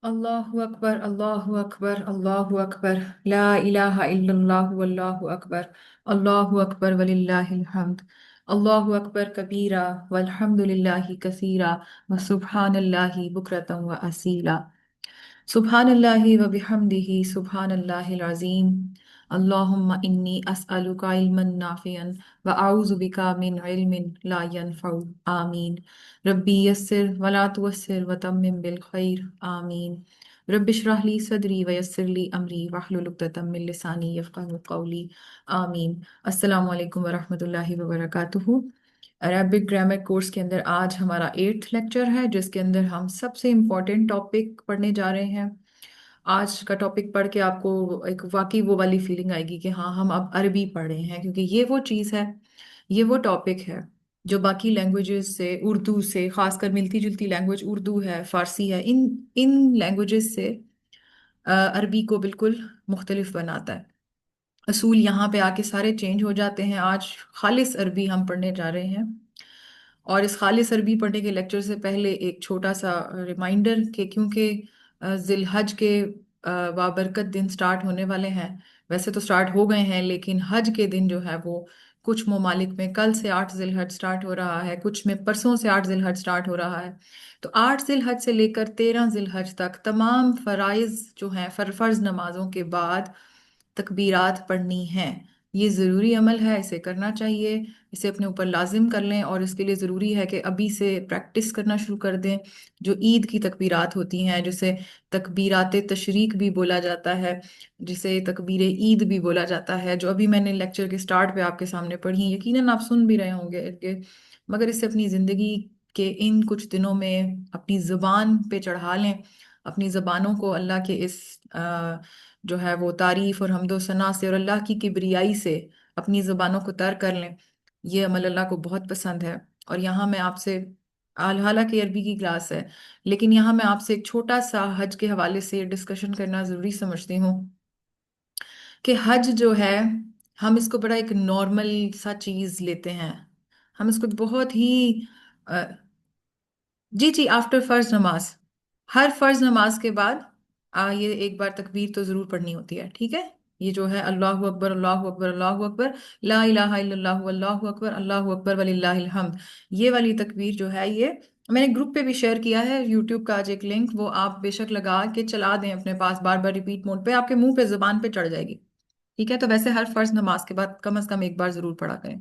अल्लाहु अकबर अल्लाहु अकबर अल्लाहु अकबर। ला इलाहा इल्लल्लाहु वल्लाहु अकबर। अल्लाहु अकबर वलिल्लाहिल हम्द। अल्लाहु अकबर कबीरा वल्हम्दुलिल्लाहि कसीरा व सुब्हानल्लाहि बुक्रतम व असीला। सुब्हानल्लाहि व बिहम्दिही सुब्हानल्लाहिल अज़ीम। अल्लाहुम्मा इन्नी अस्अलुका इल्मन नाफियन व अऊज़ु बिका मिन इल्मिन ला यनफ़उ। आमीन। रब्बी यस्सिर वला तुअस्सिर व तम्मिम बिल खैर। आमीन। रब्बि इश्रह ली सदरी व यस्सिर ली अमरी वहलुल उक़दतम मिन लिसानी यफ़क़हू क़ौली। आमीन। अस्सलामु अलैकुम व रहमतुल्लाहि व बरकातुहू। अरबिक ग्रामर कोर्स के अंदर आज हमारा 8th लेक्चर है, जिसके अंदर हम सबसे इम्पोर्टेंट टॉपिक पढ़ने जा रहे हैं। आज का टॉपिक पढ़ के आपको एक वाकई वो वाली फीलिंग आएगी कि हाँ, हम अब अरबी पढ़ रहे हैं, क्योंकि ये वो चीज़ है, ये वो टॉपिक है जो बाकी लैंग्वेजेस से, उर्दू से, खासकर मिलती जुलती लैंग्वेज उर्दू है, फारसी है, इन इन लैंग्वेजेस से अरबी को बिल्कुल मुख्तलिफ बनाता है। असूल यहाँ पे आके सारे चेंज हो जाते हैं। आज खालिस अरबी हम पढ़ने जा रहे हैं। और इस खालिस अरबी पढ़ने के लेक्चर से पहले एक छोटा सा रिमाइंडर कि क्योंकि जिलहज के बाबरकत दिन स्टार्ट होने वाले हैं। वैसे तो स्टार्ट हो गए हैं, लेकिन हज के दिन जो है वो कुछ ममालिक में कल से 8 जिलहज स्टार्ट हो रहा है, कुछ में परसों से 8 जिलहज स्टार्ट हो रहा है। तो 8 जिलहज से लेकर 13 जिलहज तक तमाम फराइज जो हैं, फर्ज नमाजों के बाद तकबीरात पढ़नी हैं। ये ज़रूरी अमल है, इसे करना चाहिए, इसे अपने ऊपर लाजिम कर लें। और इसके लिए ज़रूरी है कि अभी से प्रैक्टिस करना शुरू कर दें। जो ईद की तकबीरात होती हैं, जिसे तकबीरात तशरीक भी बोला जाता है, जिसे तकबीर ईद भी बोला जाता है, जो अभी मैंने लेक्चर के स्टार्ट पे आपके सामने पढ़ी, यकीनन आप सुन भी रहे होंगे इनके। मगर इसे अपनी ज़िंदगी के इन कुछ दिनों में अपनी ज़ुबान पे चढ़ा लें। अपनी ज़बानों को अल्लाह के इस जो है वो तारीफ और हम्दो सना से और अल्लाह की किब्रियाई से अपनी ज़ुबानों को तर कर लें। ये अमल अल्लाह को बहुत पसंद है। और यहाँ मैं आपसे, हालांकि अरबी की क्लास है, लेकिन यहाँ मैं आपसे एक छोटा सा हज के हवाले से डिस्कशन करना ज़रूरी समझती हूँ कि हज जो है, हम इसको बड़ा एक नॉर्मल सा चीज़ लेते हैं। हम इसको बहुत ही जी जी, आफ्टर फर्ज नमाज, हर फर्ज नमाज के बाद ये एक बार तकबीर तो जरूर पढ़नी होती है, ठीक है। ये जो है अल्लाहु अकबर अल्लाहु अकबर अल्लाहु अकबर, ला इलाहा इल्लल्लाहु अल्लाहु अकबर अल्लाहु अकबर वलिल्लाहिल हम्द, ये वाली तकबीर जो है, ये मैंने ग्रुप पे भी शेयर किया है, यूट्यूब का आज एक लिंक, वो आप बेशक लगा के चला दें अपने पास, बार बार रिपीट मोड पे, आपके मुंह पे जुबान पे चढ़ जाएगी। ठीक है। तो वैसे हर फर्ज नमाज के बाद कम से कम एक बार जरूर पढ़ा करें।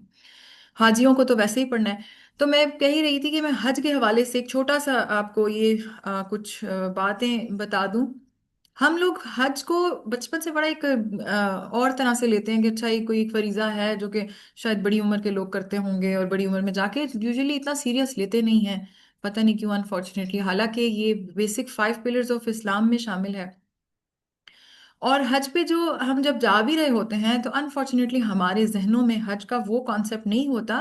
हाजियों को तो वैसे ही पढ़ना है। तो मैं कह ही रही थी कि मैं हज के हवाले से एक छोटा सा आपको ये कुछ बातें बता दूं। हम लोग हज को बचपन से बड़ा एक और तरह से लेते हैं कि अच्छा, ये कोई एक फरीजा है जो कि शायद बड़ी उम्र के लोग करते होंगे, और बड़ी उम्र में जाके यूजुअली इतना सीरियस लेते नहीं हैं। पता नहीं क्यों, अनफॉर्चुनेटली, हालांकि ये बेसिक 5 पिलर्स ऑफ इस्लाम में शामिल है। और हज पे जो हम जब जा भी रहे होते हैं, तो अनफॉर्चुनेटली हमारे जहनों में हज का वो कॉन्सेप्ट नहीं होता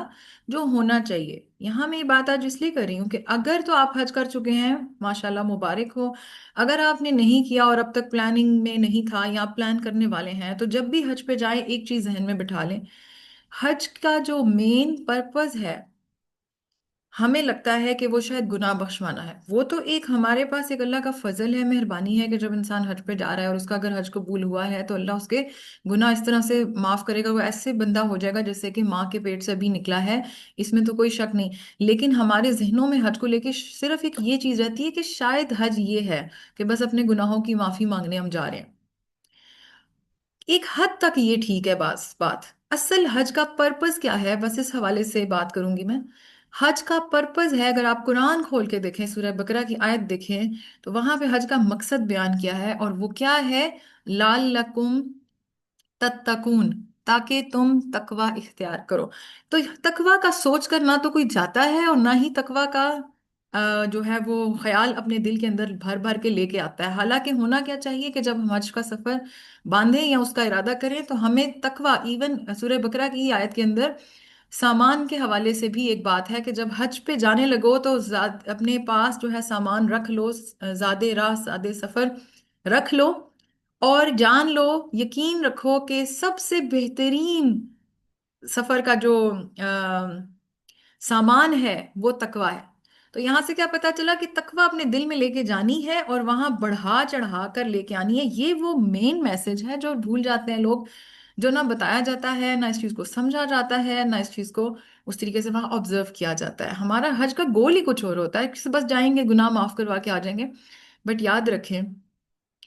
जो होना चाहिए। यहाँ मैं ये बात आज इसलिए कर रही हूँ कि अगर तो आप हज कर चुके हैं, माशाल्लाह मुबारक हो। अगर आपने नहीं किया और अब तक प्लानिंग में नहीं था, या आप प्लान करने वाले हैं, तो जब भी हज पे जाए एक चीज जहन में बिठा लें। हज का जो मेन पर्पस है, हमें लगता है कि वो शायद गुनाह बख्शवाना है। वो तो एक हमारे पास एक अल्लाह का फजल है, मेहरबानी है कि जब इंसान हज पे जा रहा है और उसका अगर हज कबूल हुआ है, तो अल्लाह उसके गुनाह इस तरह से माफ करेगा, वो ऐसे बंदा हो जाएगा जैसे कि माँ के पेट से अभी निकला है। इसमें तो कोई शक नहीं। लेकिन हमारे जहनों में हज को लेके सिर्फ एक ये चीज रहती है कि शायद हज ये है कि बस अपने गुनाहों की माफी मांगने हम जा रहे हैं। एक हद तक ये ठीक है। बस बात, असल हज का पर्पस क्या है, बस इस हवाले से बात करूंगी मैं। हज का पर्पस है, अगर आप कुरान खोल के देखें, सूरह बकरा की आयत देखें, तो वहां पे हज का मकसद बयान किया है, और वो क्या है? लाल लकुम तत्तकून, ताकि तुम तकवा इख्तियार करो। तो तकवा का सोच कर ना तो कोई जाता है, और ना ही तकवा का जो है वो ख्याल अपने दिल के अंदर भर भर के लेके आता है। हालांकि होना क्या चाहिए कि जब हम हज का सफर बांधें या उसका इरादा करें, तो हमें तकवा, इवन सूरह बकरा की आयत के अंदर सामान के हवाले से भी एक बात है कि जब हज पे जाने लगो तो अपने पास जो है सामान रख लो, ज्यादे राह सादे सफर रख लो, और जान लो, यकीन रखो कि सबसे बेहतरीन सफर का जो सामान है वो तकवा है। तो यहाँ से क्या पता चला कि तकवा अपने दिल में लेके जानी है और वहां बढ़ा चढ़ा कर लेके आनी है। ये वो मेन मैसेज है जो भूल जाते हैं लोग, जो ना बताया जाता है, ना इस चीज को समझा जाता है, ना इस चीज को उस तरीके से वहां ऑब्जर्व किया जाता है। हमारा हज का गोल ही कुछ और होता है कि बस जाएंगे, गुनाह माफ करवा के आ जाएंगे। बट याद रखें,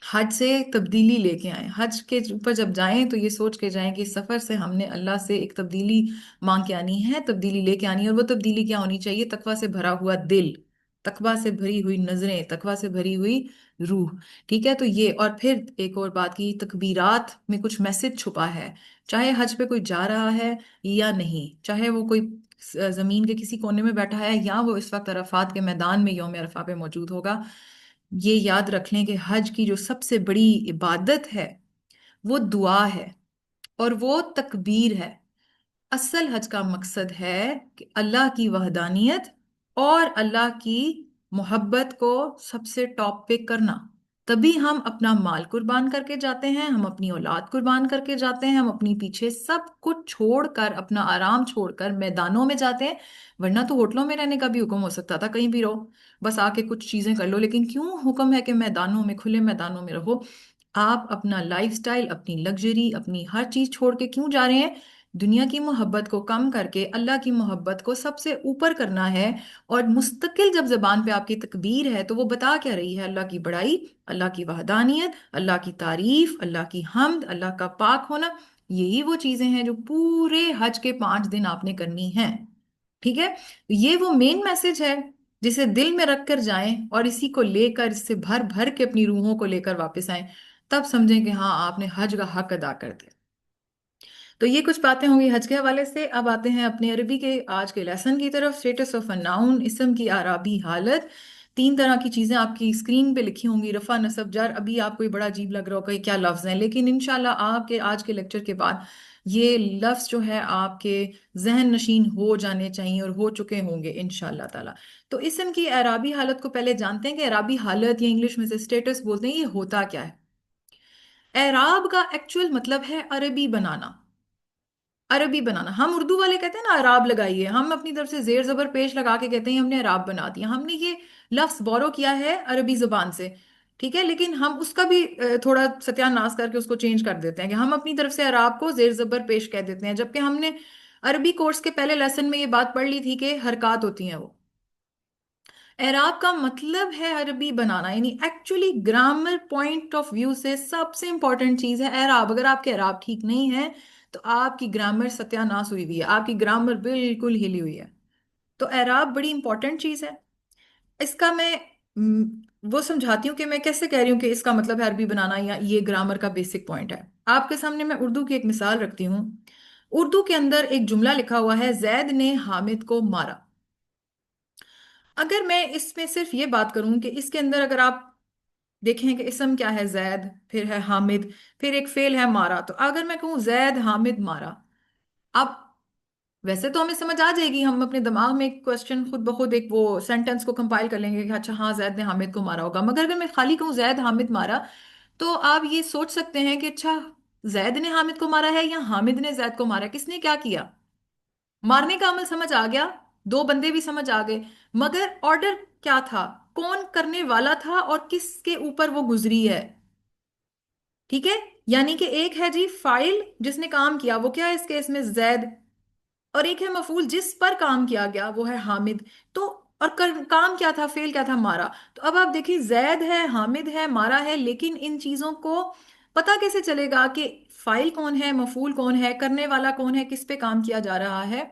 हज से तब्दीली लेके आए। हज के ऊपर जब जाएं तो ये सोच के जाएं कि इस सफर से हमने अल्लाह से एक तब्दीली मांग के आनी है, तब्दीली लेके आनी है। और वो तब्दीली क्या होनी चाहिए? तकवा से भरा हुआ दिल, तकवा से भरी हुई नजरें, तकवा से भरी हुई रूह। ठीक है, तो ये, और फिर एक और बात की, तकबीरात में कुछ मैसेज छुपा है। चाहे हज पे कोई जा रहा है या नहीं, चाहे वो कोई जमीन के किसी कोने में बैठा है या वो इस वक्त अरफात के मैदान में यौम अरफा पे मौजूद होगा, ये याद रख लें कि हज की जो सबसे बड़ी इबादत है वो दुआ है और वो तकबीर है। असल हज का मकसद है कि अल्लाह की वहदानियत और अल्लाह की मोहब्बत को सबसे टॉप पे करना। तभी हम अपना माल कुर्बान करके जाते हैं, हम अपनी औलाद कुर्बान करके जाते हैं, हम अपनी पीछे सब कुछ छोड़कर, अपना आराम छोड़कर मैदानों में जाते हैं। वरना तो होटलों में रहने का भी हुक्म हो सकता था, कहीं भी रहो, बस आके कुछ चीजें कर लो। लेकिन क्यों हुक्म है कि मैदानों में, खुले मैदानों में रहो? आप अपना लाइफस्टाइल, अपनी लग्जरी, अपनी हर चीज छोड़ के क्यों जा रहे हैं? दुनिया की मोहब्बत को कम करके अल्लाह की मोहब्बत को सबसे ऊपर करना है। और मुस्तकिल जब जबान पे आपकी तकबीर है तो वो बता क्या रही है? अल्लाह की बड़ाई, अल्लाह की वहदानियत, अल्लाह की तारीफ, अल्लाह की हम्द, अल्लाह का पाक होना। यही वो चीजें हैं जो पूरे हज के 5 दिन आपने करनी है। ठीक है, ये वो मेन मैसेज है जिसे दिल में रख कर जाएं और इसी को लेकर, इससे भर भर के अपनी रूहों को लेकर वापस आएं। तब समझें कि हाँ, आपने हज का हक अदा कर दिया। तो ये कुछ बातें होंगी हज के हवाले से। अब आते हैं अपने अरबी के आज के लेसन की तरफ। स्टेटस ऑफ अ नाउन, इसम की आराबी हालत। 3 तरह की चीजें आपकी स्क्रीन पे लिखी होंगी, रफा नसब जर। अभी आपको ये बड़ा अजीब लग रहा होगा कि क्या लफ्ज हैं, लेकिन इंशाल्लाह आपके आज के लेक्चर के बाद ये लफ्ज जो है आपके जहन नशीन हो जाने चाहिए और हो चुके होंगे इंशाल्लाह ताला। तो इसम की एराबी हालत को पहले जानते हैं कि एराबी हालत या इंग्लिश में से स्टेटस बोलते हैं, ये होता क्या है। एराब का एक्चुअल मतलब है अरबी बनाना। अरबी बनाना, हम उर्दू वाले कहते हैं ना अराब लगाइए, हम अपनी तरफ से जेर जबर पेश लगा के कहते हैं हमने अराब बना दिया। हमने ये लफ्ज बोरो किया है अरबी जुबान से। ठीक है, लेकिन हम उसका भी थोड़ा सत्यानाश करके उसको चेंज कर देते हैं कि हम अपनी तरफ से अराब को जेर जबर पेश कह देते हैं, जबकि हमने अरबी कोर्स के पहले लेसन में ये बात पढ़ ली थी कि हरकत होती हैं वो। एराब का मतलब है अरबी बनाना, यानी actually grammar point of view से सबसे इंपॉर्टेंट चीज है एराब। अगर आपके एराब ठीक नहीं है तो आपकी ग्रामर सत्यानाश हुई हुई है, आपकी ग्रामर बिल्कुल हिली हुई है। तो एराब बड़ी इंपॉर्टेंट चीज है। इसका मैं वो समझाती हूँ कि मैं कैसे कह रही हूँ कि इसका मतलब है अरबी बनाना या ये ग्रामर का बेसिक पॉइंट है। आपके सामने मैं उर्दू की एक मिसाल रखती हूँ। उर्दू के अंदर एक जुमला लिखा हुआ है, जैद ने हामिद को मारा। अगर मैं इसमें सिर्फ ये बात करूं कि इसके अंदर अगर आप देखें कि इसम क्या है, जैद, फिर है हामिद, फिर एक फेल है मारा, तो अगर मैं कहूं जैद हामिद मारा, अब वैसे तो हमें समझ आ जाएगी, हम अपने दिमाग में एक क्वेश्चन खुद ब खुद एक वो सेंटेंस को कंपाइल कर लेंगे कि अच्छा हाँ, जैद ने हामिद को मारा होगा। मगर अगर मैं खाली कहूँ जैद हामिद मारा, तो आप ये सोच सकते हैं कि अच्छा, जैद ने हामिद को मारा है या हामिद ने जैद को मारा, किसने क्या किया? मारने का अमल समझ आ गया, दो बंदे भी समझ आ गए, मगर ऑर्डर क्या था, कौन करने वाला था और किसके ऊपर वो गुजरी है। ठीक है, यानी कि एक है जी फाइल जिसने काम किया, वो क्या है इस केस में, जैद। और एक है मफूल जिस पर काम किया गया, वो है हामिद। तो और काम क्या था, फेल क्या था, मारा। तो अब आप देखिए, जैद है, हामिद है, मारा है, लेकिन इन चीजों को पता कैसे चलेगा कि फाइल कौन है, मफूल कौन है, करने वाला कौन है, किस पे काम किया जा रहा है?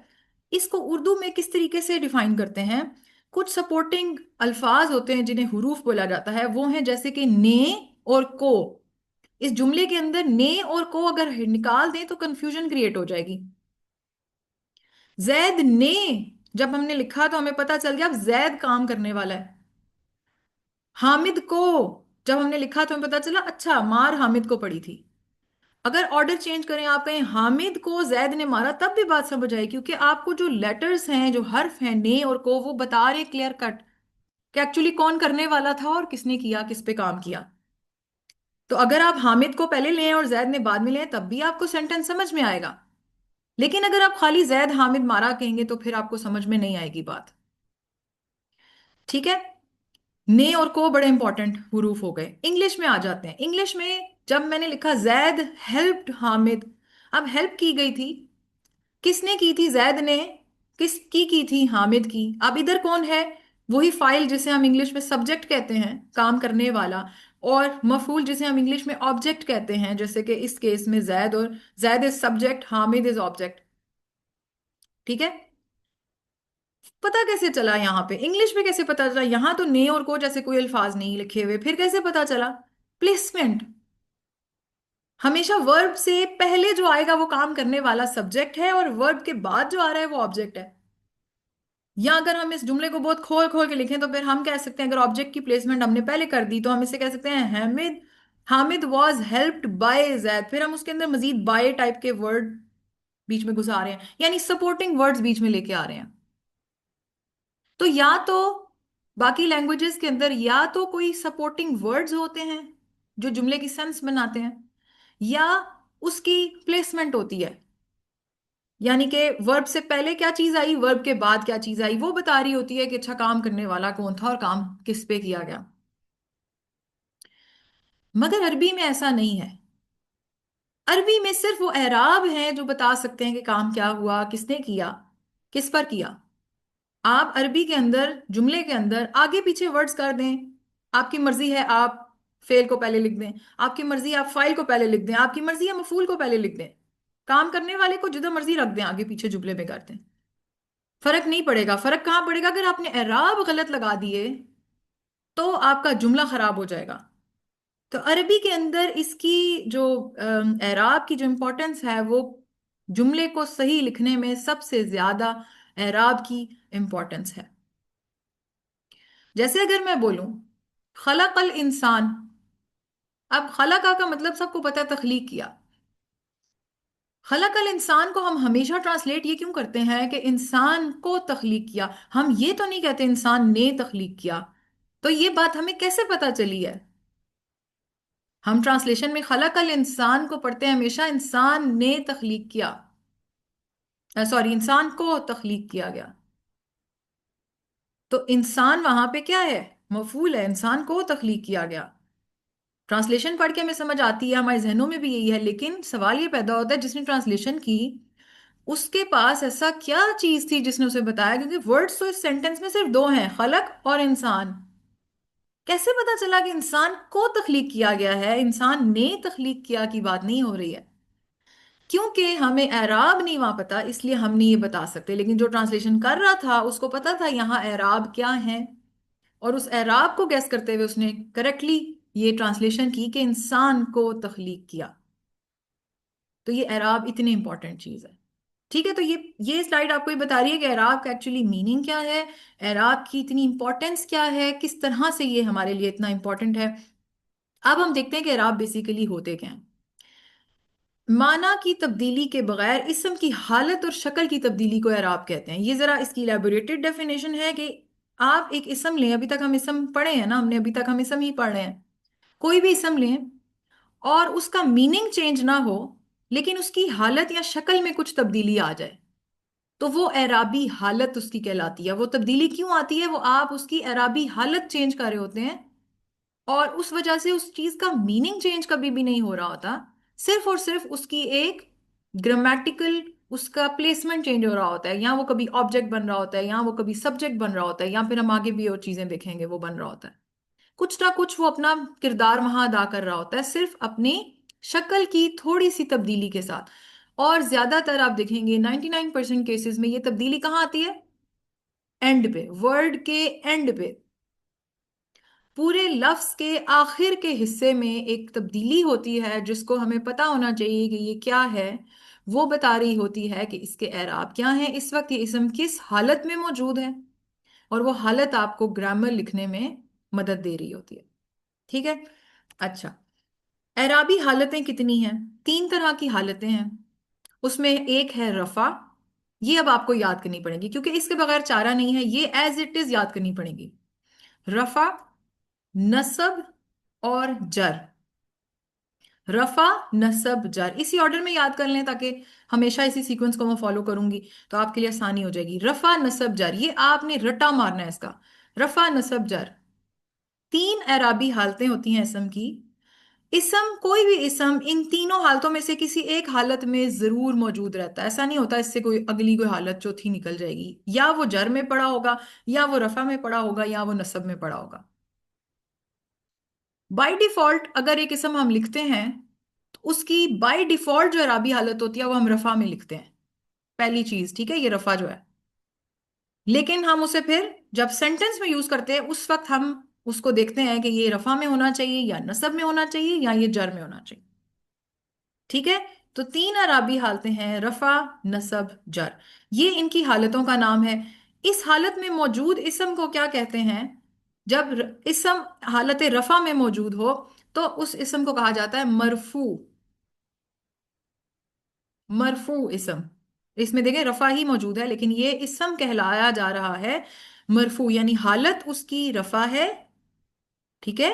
इसको उर्दू में किस तरीके से डिफाइन करते हैं? कुछ सपोर्टिंग अल्फाज होते हैं जिन्हें हुरूफ बोला जाता है, वो हैं जैसे कि ने और को। इस जुमले के अंदर ने और को अगर निकाल दें तो कंफ्यूजन क्रिएट हो जाएगी। जैद ने जब हमने लिखा तो हमें पता चल गया अब जैद काम करने वाला है। हामिद को जब हमने लिखा तो हमें पता चला अच्छा, मार हामिद को पड़ी थी। अगर ऑर्डर चेंज करें, आप कहें हामिद को जैद ने मारा, तब भी बात समझ आए, क्योंकि आपको जो लेटर्स हैं, जो हर्फ हैं ने और को, वो बता रहे क्लियर कट कि एक्चुअली कौन करने वाला था और किसने किया, किस पे काम किया। तो अगर आप हामिद को पहले लें और जैद ने बाद में लें, तब भी आपको सेंटेंस समझ में आएगा। लेकिन अगर आप खाली जैद हामिद मारा कहेंगे तो फिर आपको समझ में नहीं आएगी बात। ठीक है। ने और को बड़े इंपॉर्टेंट हुरूफ हो गए। इंग्लिश में आ जाते हैं। इंग्लिश में जब मैंने लिखा जैद हेल्प्ड हामिद, अब हेल्प की गई थी, किसने की थी? जैद ने। किसकी की थी? हामिद की। अब इधर कौन है? वही फाइल जिसे हम इंग्लिश में सब्जेक्ट कहते हैं, काम करने वाला, और मफूल जिसे हम इंग्लिश में ऑब्जेक्ट कहते हैं, जैसे कि इस केस में जैद, और Zaid is subject, Hamid is object. ठीक है। पता कैसे चला यहाँ पे? इंग्लिश में कैसे पता चला? यहाँ तो ने और को जैसे कोई अल्फाज नहीं लिखे हुए, फिर कैसे पता चला? प्लेसमेंट। हमेशा वर्ब से पहले जो आएगा वो काम करने वाला सब्जेक्ट है, और वर्ब के बाद जो आ रहा है वो ऑब्जेक्ट है। या अगर हम इस जुमले को बहुत खोल खोल के लिखें तो फिर हम कह सकते हैं, अगर ऑब्जेक्ट की प्लेसमेंट हमने पहले कर दी तो हम इसे कह सकते हैं Hamid, Hamid was helped bye Zaid. फिर हम उसके अंदर मजीद बाय टाइप के वर्ड बीच में घुसा रहे हैं, यानी सपोर्टिंग वर्ड्स बीच में लेके आ रहे हैं। तो या तो बाकी लैंग्वेजेस के अंदर या तो कोई सपोर्टिंग वर्ड्स होते हैं जो जुमले की सेंस बनाते हैं, या उसकी प्लेसमेंट होती है, यानी कि वर्ब से पहले क्या चीज आई, वर्ब के बाद क्या चीज आई, वो बता रही होती है कि अच्छा काम करने वाला कौन था और काम किस पे किया गया। मगर अरबी में ऐसा नहीं है। अरबी में सिर्फ वो एराब हैं जो बता सकते हैं कि काम क्या हुआ, किसने किया, किस पर किया। आप अरबी के अंदर जुमले के अंदर आगे पीछे वर्ड्स कर दें, आपकी मर्जी है। आप फेल को पहले लिख दें, आपकी मर्जी है आप फाइल को पहले लिख दें, आपकी मर्जी है मफूल को पहले लिख दें। काम करने वाले को जिधर मर्जी रख दें, आगे पीछे जुमले में कर दें, फर्क नहीं पड़ेगा। फर्क कहाँ पड़ेगा? अगर आपने एराब गलत लगा दिए तो आपका जुमला खराब हो जाएगा। तो अरबी के अंदर इसकी जो एराब की जो इंपॉर्टेंस है, वो जुमले को सही लिखने में सबसे ज्यादा एराब की इंपॉर्टेंस है। जैसे अगर मैं बोलूं खलकल इंसान, अब खलका का मतलब सबको पता है, तखलीक किया। खलकल इंसान को हम हमेशा ट्रांसलेट ये क्यों करते हैं कि इंसान को तखलीक किया? हम ये तो नहीं कहते इंसान ने तखलीक किया। तो ये बात हमें कैसे पता चली है? हम ट्रांसलेशन में खलकल इंसान को पढ़ते हैं हमेशा इंसान ने तखलीक किया, सॉरी इंसान को तखलीक किया गया। तो इंसान वहां पे क्या है? मफूल है, इंसान को तखलीक किया गया। ट्रांसलेशन पढ़ के हमें समझ आती है, हमारे जहनों में भी यही है, लेकिन सवाल ये पैदा होता है जिसने ट्रांसलेशन की उसके पास ऐसा क्या चीज थी जिसने उसे बताया? क्योंकि वर्ड्स तो इस सेंटेंस में सिर्फ दो हैं, खलक और इंसान। कैसे पता चला कि इंसान को तख्लीक किया गया है, इंसान ने तख्लीक किया की बात नहीं हो रही है? क्योंकि हमें एराब नहीं वहां पता, इसलिए हम नहीं ये बता सकते। लेकिन जो ट्रांसलेशन कर रहा था उसको पता था यहाँ एराब क्या है, और उस एराब को गैस करते हुए उसने करेक्टली ये ट्रांसलेशन की कि इंसान को तख्लीक किया। तो ये एराब इतनी इंपॉर्टेंट चीज है। ठीक है। तो ये स्लाइड आपको ये बता रही है कि एराब का एक्चुअली मीनिंग क्या है, एराब की इतनी इंपॉर्टेंस क्या है, किस तरह से ये हमारे लिए इतना इंपॉर्टेंट है। अब हम देखते हैं कि एराब बेसिकली होते क्या हैं। माना की तब्दीली के बगैर इस्म की हालत और शक्ल की तब्दीली को एराब कहते हैं। ये जरा इसकी इलेबोरेटेड डेफिनेशन है कि आप एक इस्म लें, अभी तक हम इस्म पढ़े हैं ना, हमने अभी तक हम इस्म ही पढ़ रहे हैं। कोई भी इस्म लें और उसका मीनिंग चेंज ना हो, लेकिन उसकी हालत या शक्ल में कुछ तब्दीली आ जाए, तो वो एराबी हालत उसकी कहलाती है। वो तब्दीली क्यों आती है? वो आप उसकी एराबी हालत चेंज कर रहे होते हैं, और उस वजह से उस चीज का मीनिंग चेंज कभी भी नहीं हो रहा होता, सिर्फ और सिर्फ उसकी एक ग्रामेटिकल, उसका प्लेसमेंट चेंज हो रहा होता है। या वो कभी ऑब्जेक्ट बन रहा होता है, या वो कभी सब्जेक्ट बन रहा होता है, या फिर हम आगे भी और चीजें देखेंगे वो बन रहा होता है। कुछ ना कुछ वो अपना किरदार वहां अदा कर रहा होता है, सिर्फ अपनी शक्ल की थोड़ी सी तब्दीली के साथ। और ज्यादातर आप देखेंगे 99% केसेस में ये तब्दीली कहाँ आती है? एंड पे, वर्ड के एंड पे, पूरे लफ्ज के आखिर के हिस्से में एक तब्दीली होती है जिसको हमें पता होना चाहिए कि ये क्या है। वो बता रही होती है कि इसके एराब क्या है, इस वक्त ये इसम किस हालत में मौजूद है, और वो हालत आपको ग्रामर लिखने में मदद दे रही होती है। ठीक है। अच्छा, एराबी हालतें कितनी हैं? तीन तरह की हालतें हैं। उसमें एक है रफा। ये अब आपको याद करनी पड़ेगी क्योंकि इसके बगैर चारा नहीं है, ये एज इट इज याद करनी पड़ेगी। रफा, नसब और जर। रफा, नसब, जर, इसी ऑर्डर में याद कर लें ताकि हमेशा इसी सीक्वेंस को मैं फॉलो करूंगी तो आपके लिए आसानी हो जाएगी। रफा, नसब, जर, ये आपने रटा मारना है इसका। रफा नसब जर, तीन एराबी हालतें होती हैं इसम की। इसम, कोई भी इसम इन तीनों हालतों में से किसी एक हालत में जरूर मौजूद रहता है। ऐसा नहीं होता इससे कोई अगली कोई हालत चौथी निकल जाएगी। या वो जर में पड़ा होगा, या वो रफा में पड़ा होगा, या वो नसब में पड़ा होगा। बाय डिफॉल्ट अगर एक इसम हम लिखते हैं तो उसकी बाय डिफॉल्ट जो एराबी हालत होती है वो हम रफा में लिखते हैं। पहली चीज, ठीक है, ये रफा जो है। लेकिन हम उसे फिर जब सेंटेंस में यूज करते हैं उस वक्त हम उसको देखते हैं कि ये रफा में होना चाहिए, या नसब में होना चाहिए, या ये जर में होना चाहिए। ठीक है। तो तीन अराबी हालतें हैं, रफा, नसब, जर। ये इनकी हालतों का नाम है। इस हालत में मौजूद इसम को क्या कहते हैं? जब इसम हालत रफा में मौजूद हो तो उस इसम को कहा जाता है मरफू। मरफू इसम। इसमें देखें रफा ही मौजूद है लेकिन ये इसम कहलाया जा रहा है मरफू, यानी हालत उसकी रफा है। ठीक है।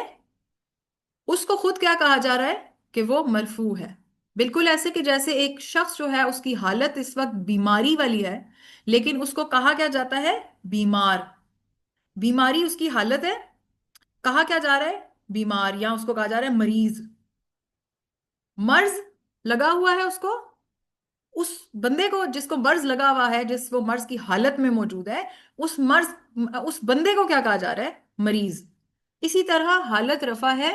उसको खुद क्या कहा जा रहा है कि वो मरफू है। बिल्कुल ऐसे कि जैसे एक शख्स जो है उसकी हालत इस वक्त बीमारी वाली है, लेकिन उसको कहा क्या जाता है? बीमार। बीमारी उसकी हालत है, कहा क्या जा रहा है? बीमार, या उसको कहा जा रहा है मरीज। मर्ज लगा हुआ है उसको, उस बंदे को जिसको मर्ज लगा हुआ है, जिस वो मर्ज की हालत में मौजूद है, उस मर्ज, उस बंदे को क्या कहा जा रहा है? मरीज। इसी तरह हालत रफा है,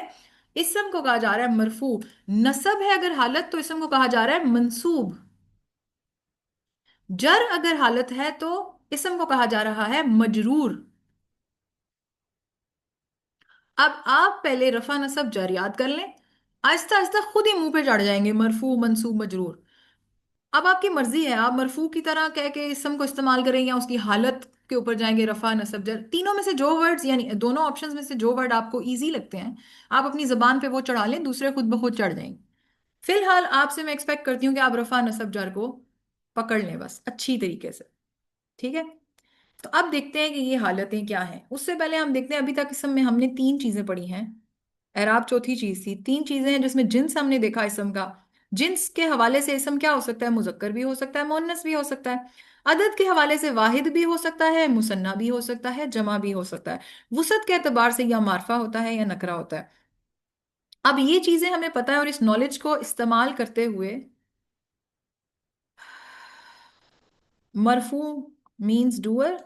इसम को कहा जा रहा है मरफू। नसब है अगर हालत, तो इसम को कहा जा रहा है मंसूब। जर अगर हालत है तो इसम को कहा जा रहा है मजरूर। अब आप पहले रफा नसब जर याद कर लें, आहिस्ता आहिस्ता खुद ही मुंह पे चढ़ जाएंगे मरफू मंसूब मजरूर। अब आपकी मर्जी है, आप मरफू की तरह कह के इसम को इस्तेमाल करें या उसकी हालत के ऊपर जाएंगे, रफा नसब जर। तीनों में से जो वर्ड्स, यानी दोनों ऑप्शंस में से जो वर्ड आपको इजी लगते हैं आप अपनी जबान पे वो चढ़ा लें, दूसरे खुद ब खुद चढ़ जाएंगे। फिलहाल आपसे मैं एक्सपेक्ट करती हूँ कि आप रफा नसब जर को पकड़ लें बस अच्छी तरीके से। ठीक है। तो अब देखते हैं कि ये हालतें क्या हैं। उससे पहले हम देखते हैं, अभी तक इसम में हमने तीन चीजें पढ़ी हैं, एराब चौथी चीज थी। तीन चीजें हैं जिसमें जिन्स हमने देखा इसम का। जिन्स के हवाले से इसम क्या हो सकता है? मुजक्कर भी हो सकता है, मुअन्नस भी हो सकता है। अदद के हवाले से वाहिद भी हो सकता है, मुसन्ना भी हो सकता है, जमा भी हो सकता है। वसअत के एतबार से या मारफा होता है या नकरा होता है। अब ये चीजें हमें पता है और इस नॉलेज को इस्तेमाल करते हुए, मरफू मीन्स डूअर,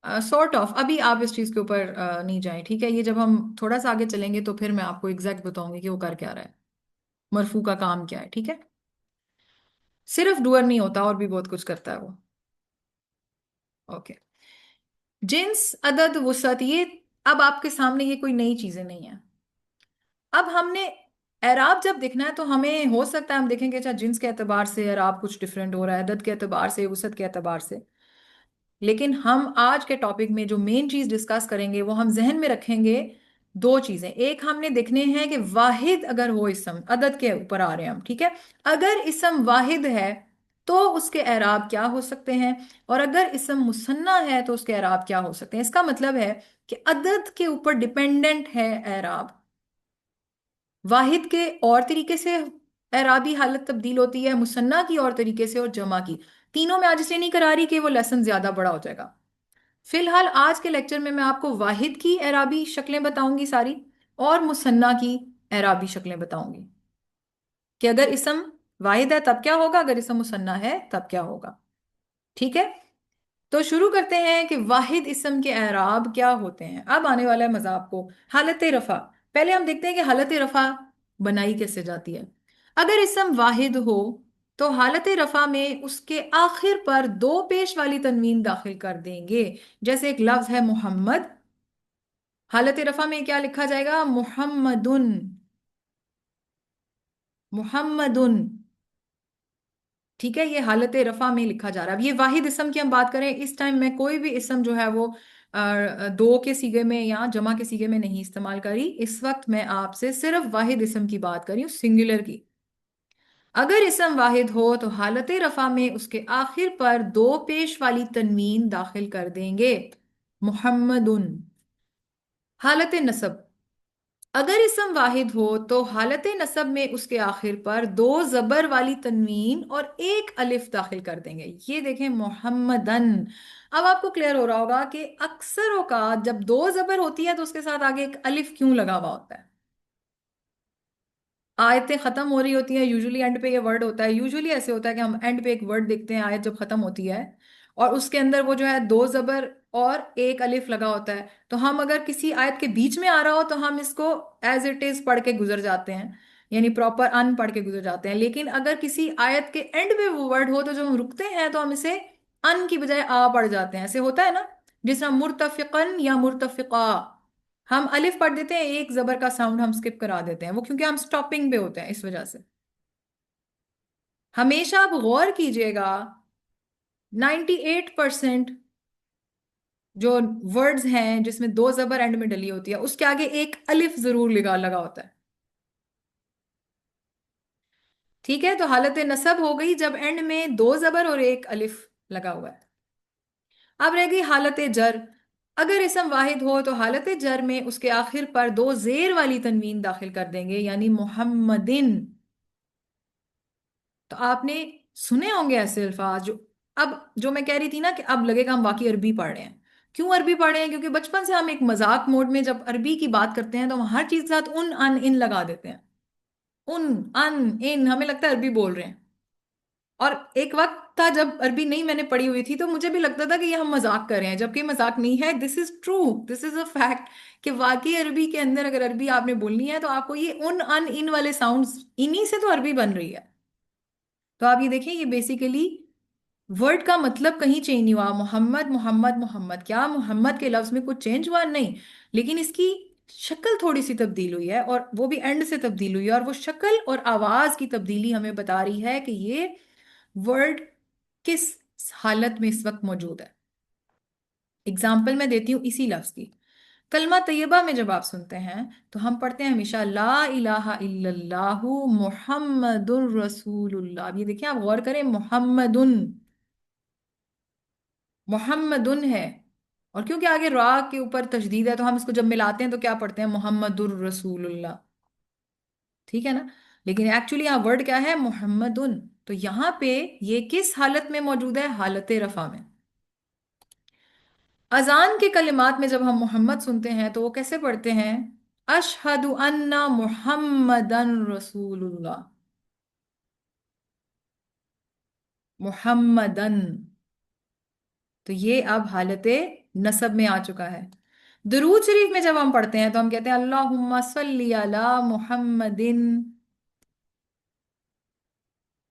सॉर्ट ऑफ। अभी आप इस चीज के ऊपर नहीं जाएं, ठीक है। ये जब हम थोड़ा सा आगे चलेंगे तो फिर मैं आपको एग्जैक्ट बताऊंगी कि वो कर क्या रहा है, मरफू का काम क्या है। ठीक है। सिर्फ डूअर नहीं होता, और भी बहुत कुछ करता है वो। ओके। जिन्स, अदद, वसअत, ये अब आपके सामने ये कोई नई चीजें नहीं है। अब हमने एराब जब देखना है तो हमें हो सकता है हम देखेंगे अच्छा जिन्स के एतबार से एराब कुछ डिफरेंट हो रहा है, अदद के एतबार से, वसअत के एतबार से। लेकिन हम आज के टॉपिक में जो मेन चीज डिस्कस करेंगे वो हम जहन में रखेंगे दो चीजें। एक हमने देखने हैं कि वाहिद अगर हो इसम, अदद के ऊपर आ रहे हैं हम, ठीक है। अगर इसम वाहिद है तो उसके एराब क्या हो सकते हैं, और अगर इसम मुसन्ना है तो उसके एराब क्या हो सकते हैं। इसका मतलब है कि अदद के ऊपर डिपेंडेंट है एराब, वाहिद के और तरीके से एराबी हालत तब्दील होती है, मुसन्ना की और तरीके से, और जमा की। तीनों में आज इसलिए नहीं करा रही कि वो लेसन ज्यादा बड़ा हो जाएगा। फिलहाल आज के लेक्चर में मैं आपको वाहिद की एराबी शक्लें बताऊंगी सारी, और मुसन्ना की एराबी शक्लें बताऊंगी कि अगर इसम वाहिद है तब क्या होगा, अगर इसम मुसन्ना है तब क्या होगा। ठीक है। तो शुरू करते हैं कि वाहिद इसम के एराब क्या होते हैं। अब आने वाला है मजा आपको। हालत रफा, पहले हम देखते हैं कि हालत रफा बनाई कैसे जाती है। अगर इसम वाहिद हो तो हालत रफा में उसके आखिर पर दो पेश वाली तनवीन दाखिल कर देंगे। जैसे एक लफ्ज है मोहम्मद, हालत रफा में क्या लिखा जाएगा? मुहम्मदुन। मुहम्मदुन। ठीक है, ये हालत रफा में लिखा जा रहा है। अब ये वाहिद इसम की हम बात करें, इस टाइम में कोई भी इसम जो है वो दो के सीगे में या जमा के सीगे में नहीं इस्तेमाल करी। इस वक्त मैं आपसे सिर्फ वाहिद इसम की बात करी हूँ, सिंगुलर की। अगर इसम वाहिद हो तो हालत रफा में उसके आखिर पर दो पेश वाली तनवीन दाखिल कर देंगे, मुहम्मदुन। हालत नसब, अगर इसम वाहिद हो तो हालत नसब में उसके आखिर पर दो जबर वाली तनवीन और एक अलिफ दाखिल कर देंगे। ये देखें मोहम्मदन, अब आपको क्लियर हो रहा होगा कि अक्सरों का जब दो जबर होती है तो उसके साथ आगे एक अलिफ क्यों लगा हुआ होता है। आयतें खत्म हो रही होती हैं, यूजुअली एंड पे ये वर्ड होता है, यूजुअली ऐसे होता है कि हम एंड पे एक वर्ड देखते हैं आयत जब खत्म होती है, और उसके अंदर वो जो है दो जबर और एक अलिफ लगा होता है, तो हम अगर किसी आयत के बीच में आ रहा हो तो हम इसको एज इट इज पढ़ के गुजर जाते हैं, यानी प्रॉपर अन पढ़ के गुजर जाते हैं। लेकिन अगर किसी आयत के एंड पे वो वर्ड हो तो जब हम रुकते हैं तो हम इसे अन की बजाय आ पढ़ जाते हैं, ऐसे होता है ना। जिस तरह मुर्तफिकन या मुर्तफिका, हम अलिफ पढ़ देते हैं, एक जबर का साउंड हम स्किप करा देते हैं, वो क्योंकि हम स्टॉपिंग पे होते हैं इस वजह से। हमेशा आप गौर कीजिएगा, 98% जो वर्ड्स हैं जिसमें दो जबर एंड में डली होती है उसके आगे एक अलिफ जरूर लगा लगा होता है। ठीक है, तो हालत नसब हो गई जब एंड में दो जबर और एक अलिफ लगा हुआ है। अब रह गई हालत जर। अगर इसम वाहिद हो तो हालत जर में उसके आखिर पर दो जेर वाली तनवीन दाखिल कर देंगे, यानी मोहम्मदिन। तो आपने सुने होंगे ऐसे अल्फाज जो, अब जो मैं कह रही थी ना कि अब लगेगा हम वाकई अरबी पढ़ रहे हैं। क्यों अरबी पढ़ रहे हैं? क्योंकि बचपन से हम एक मजाक मोड में जब अरबी की बात करते हैं तो हम हर चीज के साथ उन अन इन लगा देते हैं। उन अन इन, हमें लगता है अरबी बोल रहे हैं। और एक वक्त था जब अरबी नहीं मैंने पढ़ी हुई थी तो मुझे भी लगता था कि ये हम मजाक कर रहे हैं, जबकि मजाक नहीं है, this is true, this is a fact, कि वाकई अरबी के अंदर अगर अरबी आपने बोलनी है तो आपको ये उन अन इन वाले साउंड्स, इन्हीं से तो अरबी बन रही है। तो आप ये देखें, ये बेसिकली वर्ड का मतलब कहीं चेंज नहीं हुआ, मोहम्मद मोहम्मद मोहम्मद, क्या मोहम्मद के लफ्ज में कुछ चेंज हुआ? नहीं। लेकिन इसकी शक्ल थोड़ी सी तब्दील हुई है, और वो भी एंड से तब्दील हुई है, और वो शक्ल और आवाज की तब्दीली हमें बता रही है कि ये वर्ड किस हालत में इस वक्त मौजूद है। एग्जाम्पल मैं देती हूँ इसी लफ्ज की। कलमा तैयबा में जब आप सुनते हैं तो हम पढ़ते हैं हमेशा ला इलाहा इल्लल्लाहु मुहम्मदुर रसूलुल्लाह। अब ये देखिए, आप गौर करें, मोहम्मदुन, मोहम्मदुन है, और क्योंकि आगे रा के ऊपर तशदीद है तो हम इसको जब मिलाते हैं तो क्या पढ़ते हैं? मोहम्मदुर रसूलुल्लाह। ठीक है ना। लेकिन एक्चुअली यहाँ वर्ड क्या है? मोहम्मदुन। तो यहाँ पे ये किस हालत में मौजूद है? हालत रफा में। अजान के कलिमात में जब हम मोहम्मद सुनते हैं तो वो कैसे पढ़ते हैं? अशहदु अन्ना मुहम्मदन रसूलुल्लाह। मुहम्मदन। तो ये अब हालत नसब में आ चुका है। दुरूद शरीफ में जब हम पढ़ते हैं तो हम कहते हैं अल्लाहुम्मा सल्ली अला मुहम्मदिन।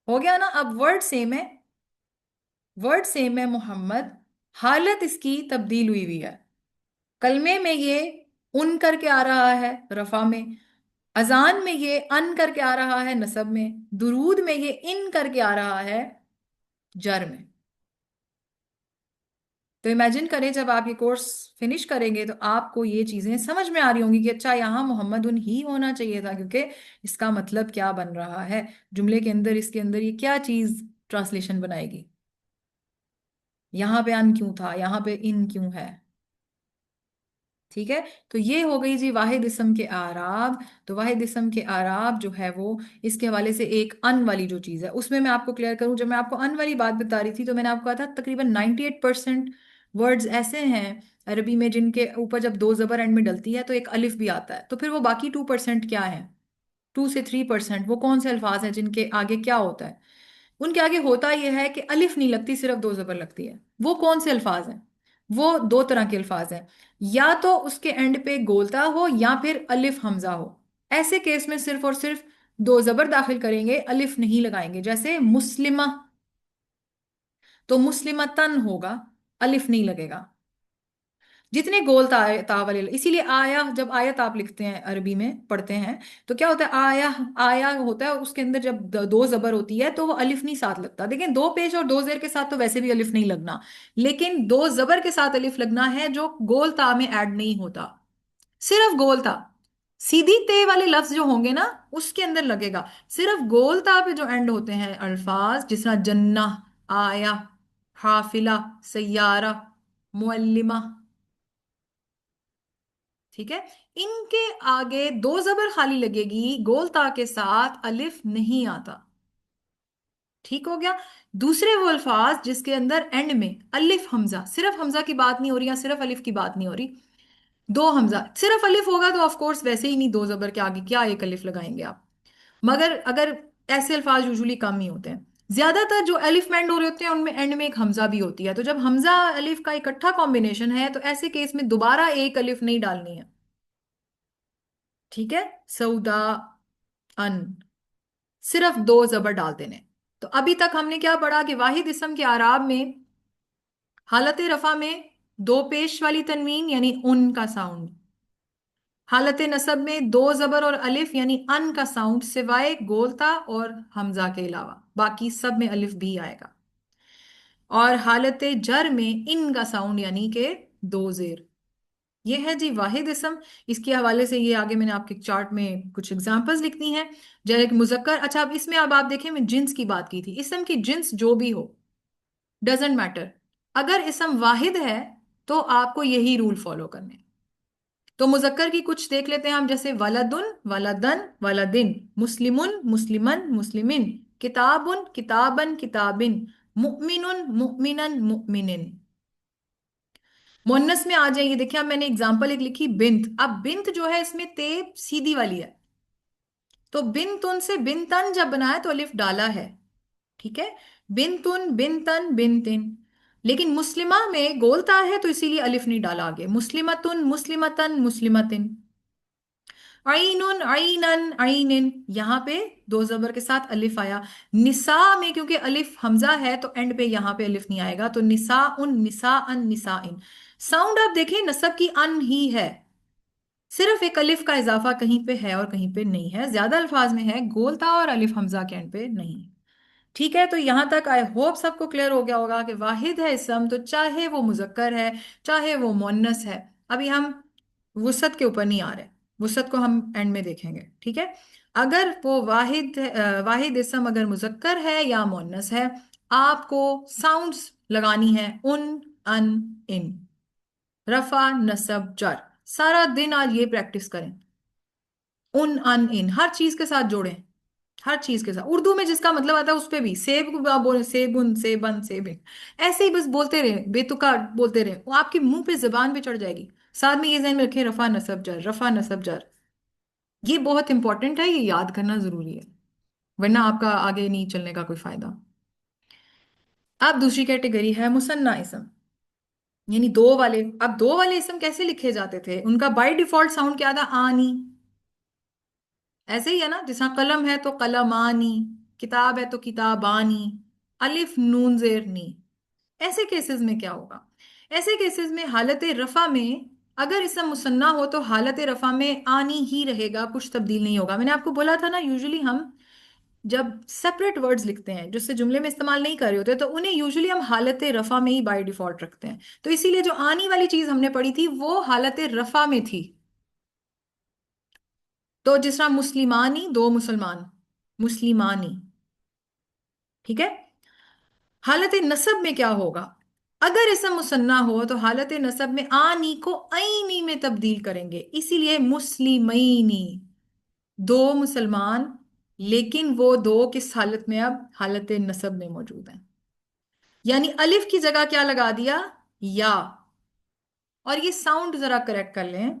हो गया ना। अब वर्ड सेम है, वर्ड सेम है मोहम्मद, हालत इसकी तब्दील हुई हुई है। कलमे में ये उन करके आ रहा है रफा में, अजान में ये अन करके आ रहा है नसब में, दुरूद में ये इन करके आ रहा है जर में। तो इमेजिन करें जब आप ये कोर्स फिनिश करेंगे तो आपको ये चीजें समझ में आ रही होंगी कि अच्छा यहाँ मोहम्मद उन ही होना चाहिए था, क्योंकि इसका मतलब क्या बन रहा है जुमले के अंदर, इसके अंदर ये क्या चीज ट्रांसलेशन बनाएगी, यहाँ पे अन क्यों था, यहाँ पे इन क्यों है। ठीक है। तो ये हो गई जी वाहिद इस्म के आराब। तो वाहिद इस्म के आराब जो है वो, इसके हवाले से एक अन वाली जो चीज़ है उसमें मैं आपको क्लियर करूं, जब मैं आपको अन वाली बात बता रही थी तो मैंने आपको कहा था तकरीबन 98% वर्ड्स ऐसे हैं अरबी में जिनके ऊपर जब दो जबर एंड में डलती है तो एक अलिफ भी आता है। तो फिर वो बाकी 2% क्या है? 2 से 3% वो कौन से अल्फाज हैं जिनके आगे क्या होता है? उनके आगे होता यह है कि अलिफ नहीं लगती, सिर्फ दो जबर लगती है। वो कौन से अल्फाज हैं? वो दो तरह के अल्फाज हैं, या तो उसके एंड पे गोलता हो या फिर अलिफ हमजा हो। ऐसे केस में सिर्फ और सिर्फ दो जबर दाखिल करेंगे, अलिफ नहीं लगाएंगे। जैसे मुस्लिमा, तो मुस्लिमतन होगा, अलिफ नहीं लगेगा। जितने गोल ता वाले, इसीलिए आया, जब आयत आप लिखते हैं अरबी में पढ़ते हैं तो क्या होता है? आया, आया होता है, उसके अंदर जब दो जबर होती है तो वो अलिफ नहीं साथ लगता। देखें, दो पेश और दो जेर के साथ तो वैसे भी अलिफ नहीं लगना, लेकिन दो जबर के साथ अलिफ लगना है जो गोल ता में ऐड नहीं होता, सिर्फ गोल ता। सीधी ते वाले लफ्ज जो होंगे ना उसके अंदर लगेगा। सिर्फ गोल ता पे जो एंड होते हैं अल्फाज, जिस तरह जन्ना, आया, हाफिला, सैयारा, मुअल्लिमा, ठीक है, इनके आगे दो जबर खाली लगेगी, गोल ता के साथ अलिफ नहीं आता। ठीक हो गया। दूसरे वो अल्फाज जिसके अंदर एंड में अलिफ हमजा, सिर्फ हमजा की बात नहीं हो रही या सिर्फ अलिफ की बात नहीं हो रही, दो हमजा, सिर्फ अलिफ होगा तो ऑफ कोर्स वैसे ही नहीं, दो जबर के आगे क्या एक अलिफ लगाएंगे आप। मगर अगर ऐसे अल्फाज यूजुअली कम ही होते हैं, ज्यादातर जो अलिफ में एंड हो रहे होते हैं उनमें एंड में एक हमजा भी होती है, तो जब हमजा अलिफ का इकट्ठा कॉम्बिनेशन है तो ऐसे केस में दोबारा एक अलिफ नहीं डालनी है। ठीक है। सऊदा अन, सिर्फ दो जबर डाल देने। तो अभी तक हमने क्या पढ़ा कि वाहिद इस्म के आराब में हालत रफा में दो पेश वाली तनवीन यानी उन का साउंड, हालत नसब में दो जबर और अलिफ यानी अन का साउंड, सिवाय गोलता और हमजा के अलावा बाकी सब में अलिफ भी आएगा। और हालत जर में इन का साउंड यानी कि दो जेर। ये है जी वाहिद इसम। इसके हवाले से ये आगे मैंने आपके चार्ट में कुछ एग्जांपल्स लिखनी है। जैसे एक मुजक्कर, अच्छा अब इसमें अब आप देखें मैं जिन्स की बात की थी, इसम की जिन्स जो भी हो डजेंट मैटर, अगर इसम वाहिद है तो आपको यही रूल फॉलो करने हैं। तो मुजक्कर की कुछ देख लेते हैं हम, जैसे वलदुन वलदन वलदिन, मुस्लिमुन मुस्लिमन मुस्लिमिन, किताबुन किताबन किताबिन, मुमिनुन मुमिनन मुमिनिन। मुन्नस में आ जाइए, देखिए अब मैंने एग्जांपल एक लिखी बिंत, अब बिंत जो है इसमें ते सीधी वाली है, तो बिन तुन से बिन तन जब बनाया तो अलिफ डाला है। ठीक है। बिन तुन बिन तन बिन तिन। लेकिन मुस्लिमा में गोलता है तो इसीलिए अलिफ नहीं डाला आगे, मुस्लिमतुन मुस्लिमतन मुस्लिमतिन। आइनुन आइनन आइनिन, यहाँ पे दो जबर के साथ अलिफ आया। निसा में क्योंकि अलिफ हमजा है तो एंड पे यहाँ पे अलिफ नहीं आएगा, तो निसा उन निसा अन निसा इन। साउंड आप देखें नसब की अन ही है, सिर्फ एक अलिफ का इजाफा कहीं पे है और कहीं पे नहीं है, ज्यादा अल्फाज में है गोलता और अलिफ हमजा के एंड पे नहीं। ठीक है। तो यहां तक आई होप सबको क्लियर हो गया होगा कि वाहिद है इसम तो चाहे वो मुजक्कर है चाहे वो मुन्नस है। अभी हम वुसत के ऊपर नहीं आ रहे, वुसत को हम एंड में देखेंगे। ठीक है। अगर वो वाहिद इसम अगर मुजक्कर है या मुन्नस है, आपको साउंड्स लगानी है उन अन इन, रफा नसब जर। सारा दिन आज ये प्रैक्टिस करें, उन अन इन हर चीज के साथ जोड़ें, हर चीज के साथ। उर्दू में जिसका मतलब आता है उस पे भी सेब को आप बोले सेबुन सेबन सेबिन, ऐसे ही बस बोलते रहे, बेतुका बोलते रहे, वो आपके मुंह पे जबान पे चढ़ जाएगी। साथ में ये ध्यान में रखें रफा नसब जर, रफा नसब जर, ये बहुत इंपॉर्टेंट है, ये याद करना जरूरी है, वरना आपका आगे नहीं चलने का कोई फायदा। अब दूसरी कैटेगरी है मुसन्ना इसम, यानी दो वाले। अब दो वाले इसम कैसे लिखे जाते थे, उनका बाय डिफॉल्ट साउंड क्या था, आनी। ऐसे ही है ना, जैसा कलम है तो कलमानी, किताब है तो किताबानी, अलिफ नून जेर नी। ऐसे केसेस में क्या होगा, ऐसे केसेस में हालत रफा में अगर इसम मुसन्ना हो तो हालत रफा में आनी ही रहेगा, कुछ तब्दील नहीं होगा। मैंने आपको बोला था ना, यूजुअली हम जब सेपरेट वर्ड्स लिखते हैं जिससे जुमले में इस्तेमाल नहीं कर रहे होते तो उन्हें यूजुअली हम हालत रफा में ही बाय डिफॉल्ट रखते हैं। तो इसीलिए जो आनी वाली चीज हमने पढ़ी थी वो हालत रफा में थी। तो जिस तरह मुस्लिमानी दो मुसलमान, मुस्लिमानी। ठीक है। हालत नसब में क्या होगा, अगर इसम मुसन्ना हो तो हालत नसब में आनी को ऐनी में तब्दील करेंगे, इसीलिए मुस्लिमैनी, दो मुसलमान, लेकिन वो दो किस हालत में, अब हालत नसब में मौजूद हैं। यानी अलिफ की जगह क्या लगा दिया, या। और ये साउंड जरा करेक्ट कर लें,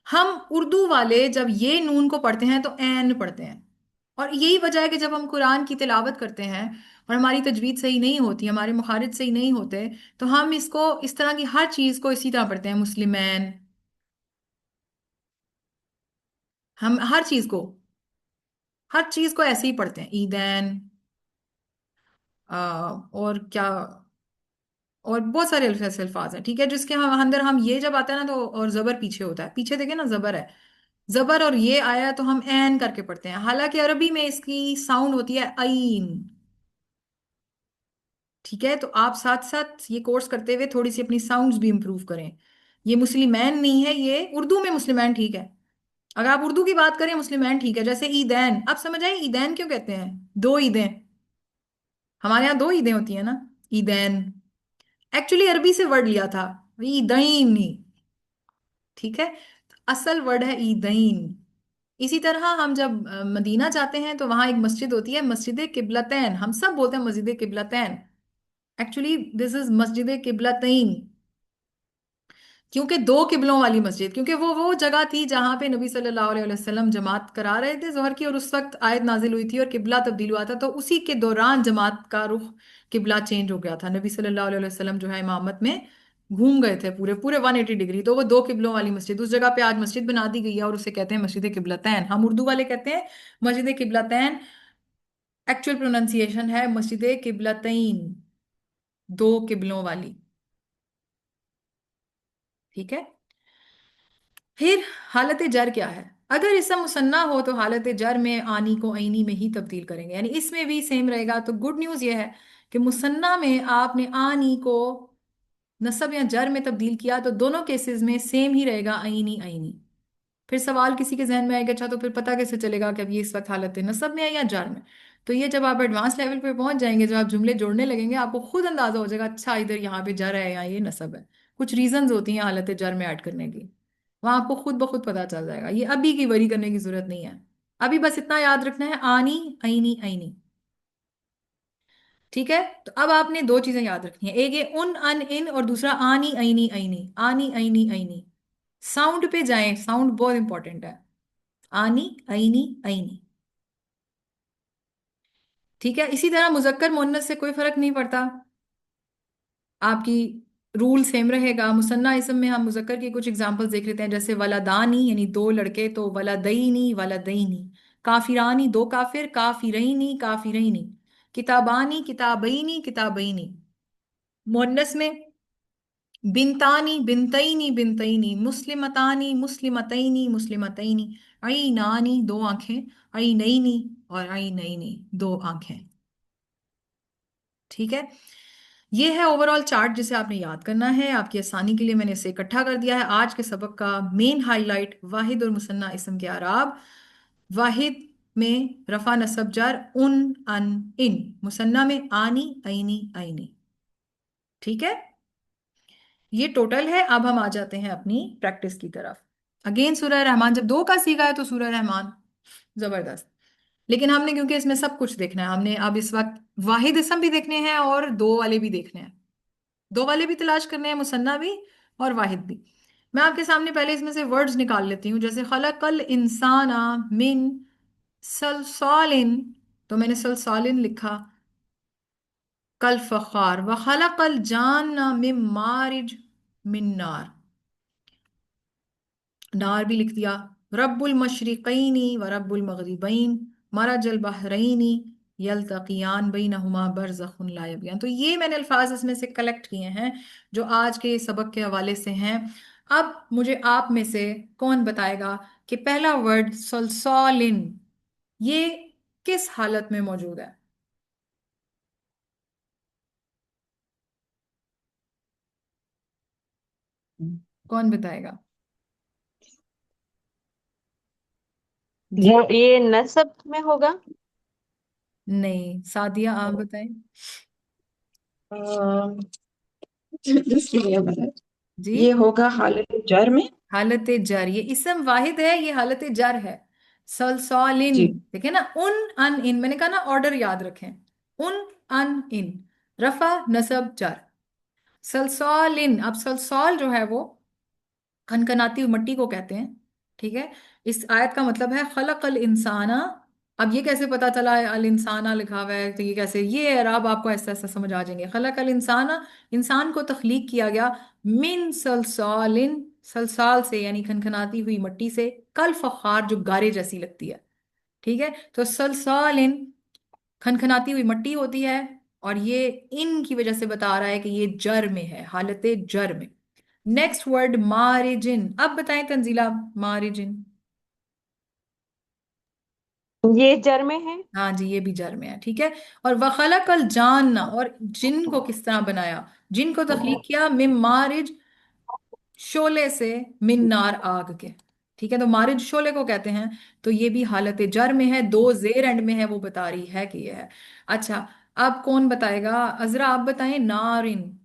हम उर्दू वाले जब ये नून को पढ़ते हैं तो ऐन पढ़ते हैं, और यही वजह है कि जब हम कुरान की तिलावत करते हैं और हमारी तजवीद सही नहीं होती, हमारे मुखारिज सही नहीं होते, तो हम इसको इस तरह की हर चीज को इसी तरह पढ़ते हैं, मुस्लिमैन, हम हर चीज को ऐसे ही पढ़ते हैं, ईदैन, और क्या, और बहुत सारे ऐसे अल्फाज हैं। ठीक है, जिसके हम अंदर हम ये जब आता है ना तो और जबर पीछे होता है, पीछे देखे ना जबर है, जबर और ये आया तो हम एन करके पढ़ते हैं, हालांकि अरबी में इसकी साउंड होती है अईन। ठीक है। तो आप साथ साथ ये कोर्स करते हुए थोड़ी सी अपनी साउंड्स भी इंप्रूव करें। ये मुस्लिमैन नहीं है, ये उर्दू में मुस्लिमैन ठीक है, अगर आप उर्दू की बात करें मुस्लिमैन ठीक है। जैसे ईदैन, आप समझ आए ईदैन क्यों कहते हैं, दो ईदें, हमारे यहाँ दो ईदें होती है ना, ईदैन एक्चुअली अरबी से वर्ड लिया था, ईदैन ही। ठीक है। असल वर्ड है ईदैन। इसी तरह हम जब मदीना जाते हैं तो वहां एक मस्जिद होती है, मस्जिद किबलतैन। हम सब बोलते हैं मस्जिद किबलतैन, एक्चुअली दिस इज मस्जिद किबलतैन। क्योंकि दो किबलों वाली मस्जिद, क्योंकि वो जगह थी जहां पे नबी सल्लल्लाहु अलैहि वसल्लम जमात करा रहे थे जोहर की, और उस वक्त आयत नाजिल हुई थी और किबला तब्दील हुआ था, तो उसी के दौरान जमात का रुख, किबला चेंज हो गया था। नबी सल्लल्लाहु अलैहि वसल्लम जो है इमामत में घूम गए थे पूरे पूरे 180 डिग्री, तो वो दो किबलों वाली मस्जिद उस जगह पे आज मस्जिद बना दी गई है, और उसे कहते हैं मस्जिद किबलतैन। हम उर्दू वाले कहते हैं मस्जिद किबलतैन, एक्चुअल प्रोनाउंसिएशन है मस्जिद किबलतैन, दो किबलों वाली। ठीक है। फिर हालत जर क्या है? अगर इसम मुसन्ना हो तो हालत जर में आनी को ऐनी में ही तब्दील करेंगे, यानी इसमें भी सेम रहेगा। तो गुड न्यूज ये है कि मुसन्ना में आपने आनी को नसब या जर में तब्दील किया तो दोनों केसेस में सेम ही रहेगा, ऐनी ऐनी। फिर सवाल किसी के जहन में आएगा, अच्छा तो फिर पता कैसे चलेगा कि अब ये इस वक्त हालत नसब में है या जर में? तो ये जब आप एडवांस लेवल पे पहुंच जाएंगे, जब आप जुमले जोड़ने लगेंगे, आपको खुद अंदाजा हो जाएगा, अच्छा इधर यहाँ पे जर है या ये नसब है। कुछ रीजंस होती हैं हालत जर में ऐड करने की, वहां आपको खुद ब खुद पता चल जाएगा। ये अभी की वरी करने की जरूरत नहीं है। अभी बस इतना याद रखना है, आनी ऐनी ऐनी। ठीक है। तो अब आपने दो चीजें याद रखनी है, एक ये उन अन इन, और दूसरा आनी ऐनी ऐनी, आनी ऐनी ऐनी। साउंड पे जाएं, साउंड बहुत इंपॉर्टेंट है। आनी ऐनी ऐनी। ठीक है। इसी तरह मुजक्कर मुन्नस से कोई फर्क नहीं पड़ता, आपकी रूल सेम रहेगा। मुसन्ना इसम में हम मुजक्कर के कुछ एग्जांपल्स देख लेते हैं, जैसे वलादानी यानी दो लड़के, तो वलादईनी वलादईनी। काफिरानी दो काफिर, काफिरैनी काफिरैनी। किताबानी किताबैनी किताबैनी। मुअन्नस में बिनतानी बिनतैनी बिनतैनी, मुस्लिमतानी मुस्लिमतैनी मुस्लिमतैनी। ऐनानी दो आंखें, ऐनैनी और ऐनैनी दो आंखें। ठीक है। ये है ओवरऑल चार्ट जिसे आपने याद करना है। आपकी आसानी के लिए मैंने इसे इकट्ठा कर दिया है। आज के सबक का मेन हाईलाइट वाहिद और मुसन्ना इस्म के आराब। वाहिद में रफा नसब जर उन अन इन, मुसन्ना में आनी ऐनी ऐनी। ठीक है। ये टोटल है। अब हम आ जाते हैं अपनी प्रैक्टिस की तरफ। अगेन सूरह रहमान, जब दो का सीखा है तो सूरह रहमान जबरदस्त। लेकिन हमने क्योंकि इसमें सब कुछ देखना है, हमने अब इस वक्त वाहिद इसम भी देखने हैं और दो वाले भी देखने हैं। दो वाले भी तलाश करने हैं, मुसन्ना भी और वाहिद भी। मैं आपके सामने पहले इसमें से वर्ड्स निकाल लेती हूँ, जैसे खलकल इंसाना मिन सलसालिन, तो मैंने सलसालिन लिखा। कल फखार व खलकल जानना मिन मारिज मिन नार, नार भी लिख दिया। रब्बुल मशरिकैनी व रब्बुल मगरिबैन, मरजल बहरैनी यल्तकियान बैनहुमा बरज़खुन ला यबगियान। तो ये मैंने अल्फाज इसमें से कलेक्ट किए हैं जो आज के सबक के हवाले से हैं। अब मुझे आप में से कौन बताएगा कि पहला वर्ड सलसालिन ये किस हालत में मौजूद है? कौन बताएगा? जी। ये नसब में होगा। नहीं, सादिया आप बताएं। अम, इसलिए मैंने- जी। ये होगा हालत जर में। हालत जर, ये इसम वाहिद है, ये हालत जर है। सलसालिन, जी। देखिए ना, उन अन इन, मैंने कहा ना ऑर्डर याद रखें। उन अन इन, रफा नसब जर। सलसालिन, अब सलसाल जो है वो खनखनाती हुई मिट्टी को कहते हैं। ठीक है। इस आयत का मतलब है खलकल इंसाना। अब ये कैसे पता चला है अल इंसाना लिखा हुआ है, तो ये कैसे, ये एराब आपको ऐसा ऐसा समझ आ जाएंगे। खलकल इंसाना, इंसान को तख्लीक किया गया। मिन सलसालिन, सलसाल से यानी खनखनाती हुई मिट्टी से। कल फखार जो गारे जैसी लगती है। ठीक है। तो सलसालिन खनखनाती हुई मिट्टी होती है, और ये इन की वजह से बता रहा है कि ये जर में है, हालत जर में। नेक्स्ट वर्ड मारिजिन, अब बताएं तंजीला। मारिजिन। ये जर में है। हाँ जी, ये भी जर में है। ठीक है। और वखलकल जानना, और जिन को किस तरह बनाया? जिन को तख्लीक किया मिन मारिज, शोले से, मिन नार आग के। ठीक है। तो मारिज शोले को कहते हैं। तो ये भी हालत जर में है, दो जेर एंड में है, वो बता रही है कि ये है। अच्छा, अब कौन बताएगा? अजरा आप बताएं, नारिन।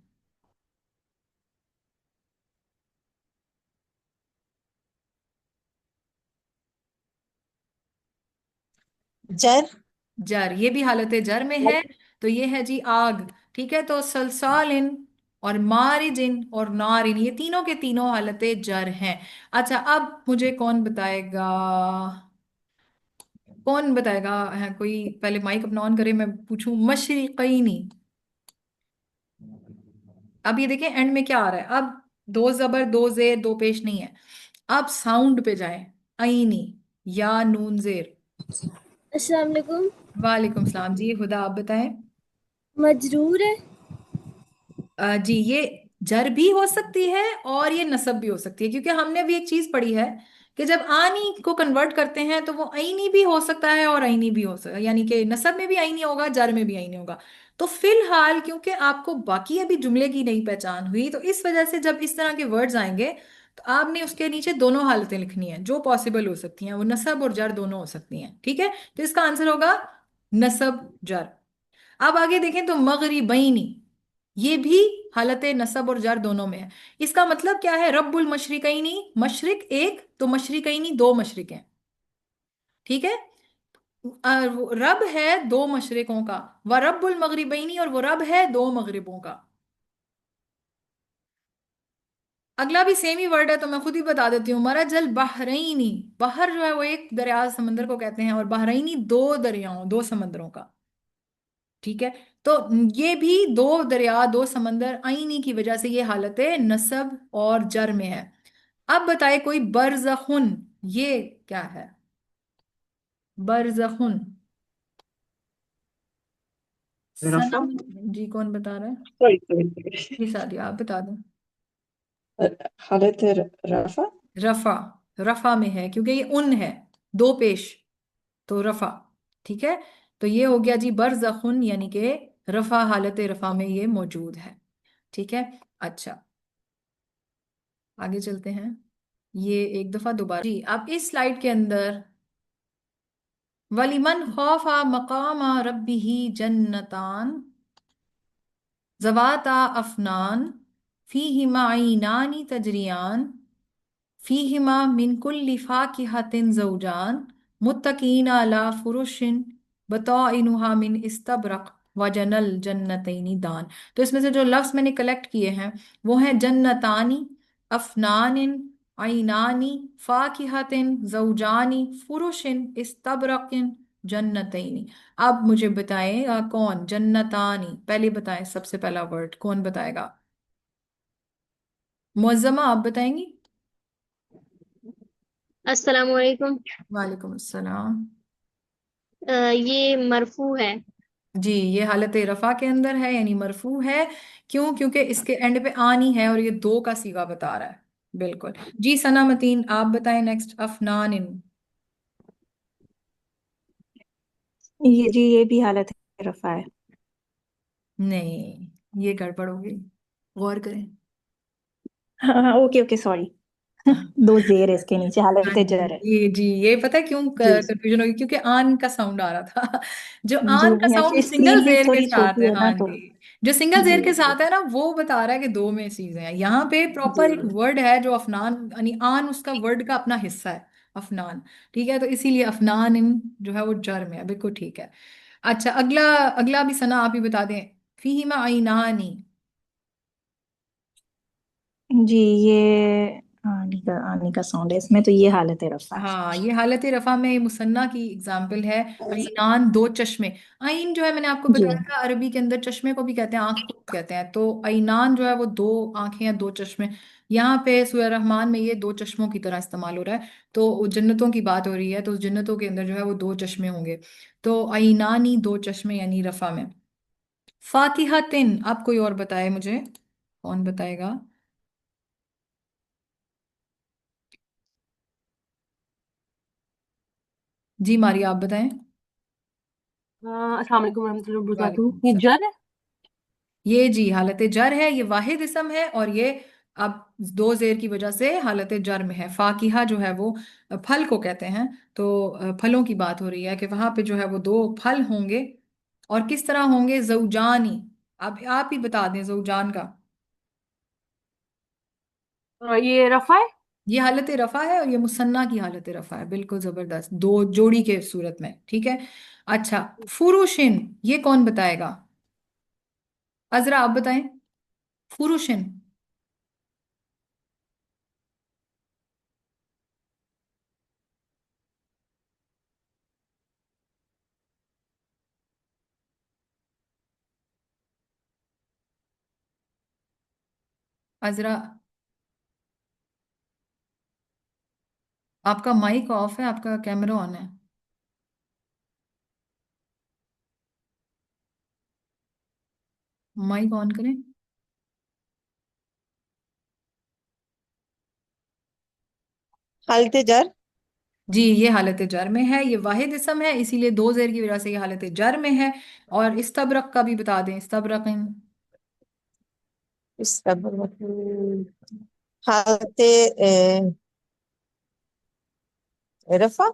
जर। जर, ये भी हालत जर में है। तो ये है जी आग। ठीक है, तो सलसालिन और मारिजिन और नारिन, ये तीनों के तीनों हालतें जर हैं। अच्छा, अब मुझे कौन बताएगा? कौन बताएगा है कोई? पहले माइक अपना ऑन करे, मैं पूछूं। मशरिकैनी। अब ये देखें एंड में क्या आ रहा है। अब दो जबर दो जेर दो पेश नहीं है। अब साउंड पे जाएं। आईनी या नून जेर। अस्सलाम वालेकुम। वालेकुम सलाम जी, खुदा आप बताएं। मजरूर है। जी, ये जर भी हो सकती है और ये नसब भी हो सकती है, क्योंकि हमने भी एक चीज पढ़ी है कि जब आनी को कन्वर्ट करते हैं तो वो आईनी भी हो सकता है और आईनी भी हो सकता है, यानी कि नसब में भी आईनी होगा, जर में भी आईनी होगा। तो फिलहाल क्योंकि आपको बाकी अभी जुमले की नहीं पहचान हुई, तो इस वजह से जब इस तरह के वर्ड्स आएंगे तो आपने उसके नीचे दोनों हालतें लिखनी है जो पॉसिबल हो सकती हैं, वो नसब और जर दोनों हो सकती हैं। ठीक है, तो इसका आंसर होगा नसब जर। अब आगे देखें तो मगरिबैनी, ये भी हालत नसब और जर दोनों में है। इसका मतलब क्या है? रब्बुल मशरिकैनी, मशरिक एक तो मशरिकैनी दो मशरिक हैं। ठीक है, वो रब है दो मशरिकों का। व रब्बुल मगरिबैनी, और वो रब है दो मगरिबों का। अगला भी सेम ही वर्ड है, तो मैं खुद ही बता देती हूँ। मरजल बहरैनी, बहर जो है वो एक दरिया समंदर को कहते हैं, और बहरैनी दो दरियाओं दो समंदरों का। ठीक है, तो ये भी दो दरिया दो समंदर आईनी की वजह से ये हालत नसब और जर में है। अब बताए कोई बरजखुन, ये क्या है? बरजखुन। रफा। सनम जी, कौन बता रहा है? Sorry sorry. जी सादिया, आप बता दो। हालत रफा। रफा, रफा में है क्योंकि ये उन है, दो पेश, तो रफा। ठीक है, तो ये हो गया जी बरजखुन, यानी कि रफा, हालत रफा में ये मौजूद है। ठीक है, अच्छा आगे चलते हैं। ये एक दफा दोबारा जी, आप इस स्लाइड के अंदर वलिमन खौफा मकामा रब्बिही जन्नतान जवाता अफनान फीहिमा ऐनानी तजरियान फीहिमा मिन कुल्ली फाकिहतिन ज़ौजान मुत्तकीन अला फुरुशिन बताइनुहा मिन इस्तबरक वजनल जन्नतैनी दान। तो इसमें से जो लफ्ज मैंने कलेक्ट किए हैं वो हैं जन्नतानी, अफनानिन, ऐनानी, फाकिहतिन, ज़ौजानी, फुरुशिन, इस्तबरकिन, जन्नतैनी। अब मुझे बताएं कौन जन्नतानी, पहले बताएं सबसे पहला वर्ड कौन बताएगा? मुअज्जमा आप बताएंगी? अस्सलाम वालेकुम। वालेकुम अस्सलाम। ये मरफू है। जी, ये हालत रफा के अंदर है, यानी मरफू है। क्यों? क्योंकि इसके एंड पे आनी है और ये दो का सीगा बता रहा है। बिल्कुल जी। सना मतीन आप बताएं नेक्स्ट। अफनान इन। ये जी ये भी हालत रफा है। नहीं, ये गड़बड़ हो गई, गौर करें। हाँ हाँ, ओके ओके सॉरी। दो जेर है इसके नीचे, हाँ हालत जी, जर है। ये पता है क्यों जी कंफ्यूजन होगी? क्योंकि आन का साउंड आ रहा था। जो जी, आन का नहीं साउंड एक्चुअली सिंगल स्क्रीन भी जेर के थोड़ी साथ छोटी है। है हाँ ना तो। जी, जो सिंगल जी जेर के जी साथ है ना वो बता रहा है कि दो में चीजें हैं। यहाँ पे जी। प्रॉपर एक वर्ड है जो अफनान, यानी आन उसका वर्ड का अपना हिस्सा है, अफनान। ठीक है, तो इसीलिए अफनान इन जो है वो जर में है। बिल्कुल ठीक है। अच्छा, अगला, अगला भी सना आप ही बता दें। फीहिमा आइनानी। जी ये आने का साउंड है इसमें, तो ये हालत है रफा है। हाँ, ये हालत रफा में मुसन्ना की एग्जाम्पल है। ऐनान दो चश्मे। आइन जो है मैंने आपको जी बताया था अरबी के अंदर चश्मे को भी कहते हैं, आंख को भी कहते हैं। तो ऐनान जो है वो दो आंखें या दो चश्मे। यहाँ पे सूरह रहमान में ये दो चश्मों की तरह इस्तेमाल हो रहा है। तो वो जन्नतों की बात हो रही है, तो उस जन्नतों के अंदर जो है वो दो चश्मे होंगे। तो ऐनानी दो चश्मे, यानी रफा में। फातिहतिन, आप कोई और बताए मुझे, कौन बताएगा? जी मारिया आप बताएं। अस्सलाम वालेकुम रहमतुल्लाहि वबरकातुहू। वालेकुम। ये जर है। ये जी हालत जर है, ये वाहिद इसम है, और ये अब दो जेर की वजह से हालत जर में है। फाकिहा जो है वो फल को कहते हैं। तो फलों की बात हो रही है कि वहां पे जो है वो दो फल होंगे। और किस तरह होंगे? जौजानी। आप ही बता दें जौजान का। ये रफा है। ये हालत रफा है और ये मुसन्ना की हालत रफा है, बिल्कुल जबरदस्त, दो जोड़ी के सूरत में, ठीक है। अच्छा, फुरुशिन, ये कौन बताएगा? अजरा आप बताएं। फुरुशिन। अजरा, आपका माइक ऑफ है, आपका कैमरा ऑन है। माइक ऑन करें। हालत जर। जी, ये हालत जर में है, ये वाहिद इसम है, इसीलिए दो जेर की वजह से ये हालत जर में है। और इस्तबरक का भी बता दें, इस्तबरक। इसका हालत रफा।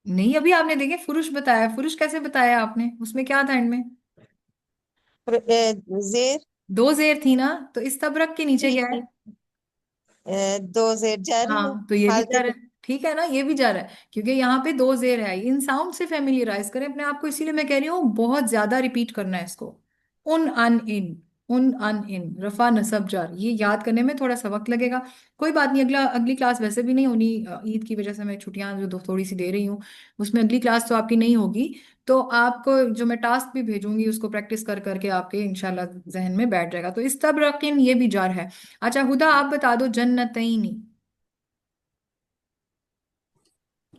नहीं, अभी आपने देखे फुरुष बताया, फुरुष कैसे बताया आपने, उसमें क्या था एंड में? जेर। दो जेर थी ना, तो इस्तबरक के नीचे क्या है? ठीक। दो जेर जर है। हाँ, तो ये भी जा हालत। रहा है, ठीक है ना, ये भी जा रहा है, क्योंकि यहाँ पे दो जेर है। इन साउंड से फेमिलियराइज करें अपने आप को, इसीलिए मैं कह रही हूँ बहुत ज्यादा रिपीट करना है इसको। उन अन इन, उन अन इन, रफा नसब जार, ये याद करने में थोड़ा सा वक्त लगेगा। कोई बात नहीं, अगली क्लास वैसे भी नहीं होनी, ईद की वजह से मैं छुट्टियां जो थोड़ी सी दे रही हूँ, उसमें अगली क्लास तो आपकी नहीं होगी। तो आपको जो मैं टास्क भी भेजूंगी उसको प्रैक्टिस कर करके आपके इंशाल्लाह जहन में बैठ जाएगा। तो इस तब रकीन, ये भी जार है। अच्छा हुदा, आप बता दो जन्नतैनी।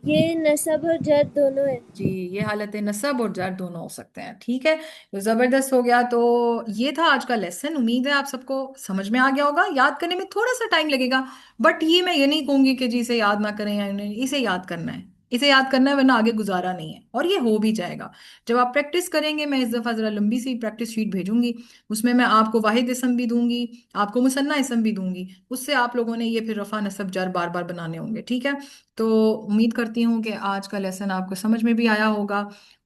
ये नसब और जर दोनों है। जी, ये हालत नसब और जर दोनों हो सकते हैं, ठीक है। तो जबरदस्त हो गया। तो ये था आज का लेसन, उम्मीद है आप सबको समझ में आ गया होगा। याद करने में थोड़ा सा टाइम लगेगा, बट ये मैं ये नहीं कहूंगी कि जी इसे याद ना करें या नहीं, इसे याद करना है, इसे याद करना है, वरना आगे गुजारा नहीं है, और ये हो भी जाएगा जब आप प्रैक्टिस करेंगे। मैं इस दफा जरा लंबी सी प्रैक्टिस शीट भेजूंगी, उसमें मैं आपको वाहिद इसम भी दूंगी, आपको मुसन्ना इसम भी दूंगी, उससे आप लोगों ने ये फिर रफा नसब जर बार बार बनाने होंगे, ठीक है। तो उम्मीद करती हूँ कि आज का लेसन आपको समझ में भी आया होगा,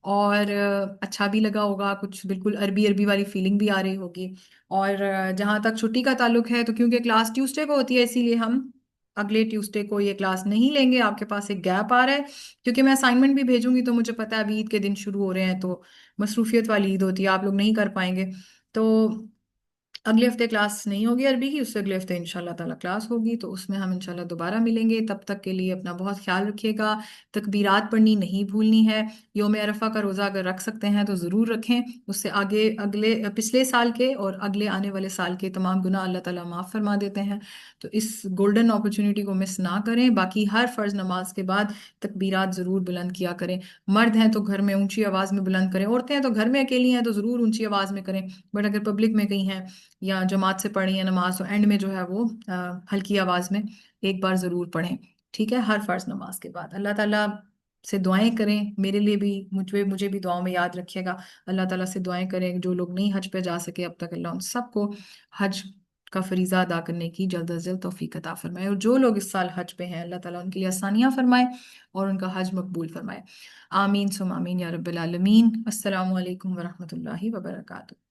और अच्छा भी लगा होगा, कुछ बिल्कुल अरबी अरबी वाली फीलिंग भी आ रही होगी। और जहाँ तक छुट्टी का ताल्लुक है, तो क्योंकि क्लास ट्यूसडे को होती है, इसीलिए हम अगले ट्यूसडे को ये क्लास नहीं लेंगे। आपके पास एक गैप आ रहा है, क्योंकि मैं असाइनमेंट भी भेजूंगी, तो मुझे पता है अभी ईद के दिन शुरू हो रहे हैं, तो मसरूफियत वाली ईद होती है, आप लोग नहीं कर पाएंगे। तो अगले हफ्ते क्लास नहीं होगी अरबी की, उससे अगले हफ्ते इंशाल्लाह ताला क्लास होगी, तो उसमें हम इंशाल्लाह दोबारा मिलेंगे। तब तक के लिए अपना बहुत ख्याल रखिएगा। तकबीरात पढ़नी नहीं भूलनी है। योम अरफा का रोज़ा अगर रख सकते हैं तो ज़रूर रखें, उससे आगे अगले पिछले साल के और अगले आने वाले साल के तमाम गुनाह अल्लाह ताला माफ़ फरमा देते हैं। तो इस गोल्डन अपॉर्चुनिटी को मिस ना करें। बाकी हर फ़र्ज़ नमाज के बाद तकबीरात ज़रूर बुलंद किया करें। मर्द हैं तो घर में ऊंची आवाज़ में बुलंद करें, औरतें हैं तो घर में अकेली हैं तो ज़रूर ऊंची आवाज़ में करें, बट अगर पब्लिक में कहीं हैं या जमात से पढ़ी है नमाज, तो एंड में जो है वो हल्की आवाज में एक बार जरूर पढ़ें, ठीक है, हर फर्ज नमाज के बाद। अल्लाह ताला से दुआएं करें मेरे लिए भी, मुझे मुझे भी दुआओं में याद रखिएगा। अल्लाह ताला से दुआएं करें, जो लोग नहीं हज पे जा सके अब तक, अल्लाह उन सबको हज का फरीजा अदा करने की जल्द अज जल्द तौफीक अता फरमाए, और जो लोग इस साल हज पे हैं अल्लाह ताला उनके लिए आसानियां फरमाए और उनका हज मकबूल फरमाए। आमीन सुम आमीन या रब्बिल आलमीन। अस्सलामु अलैकुम वरहमतुल्लाहि वबरकातुहू।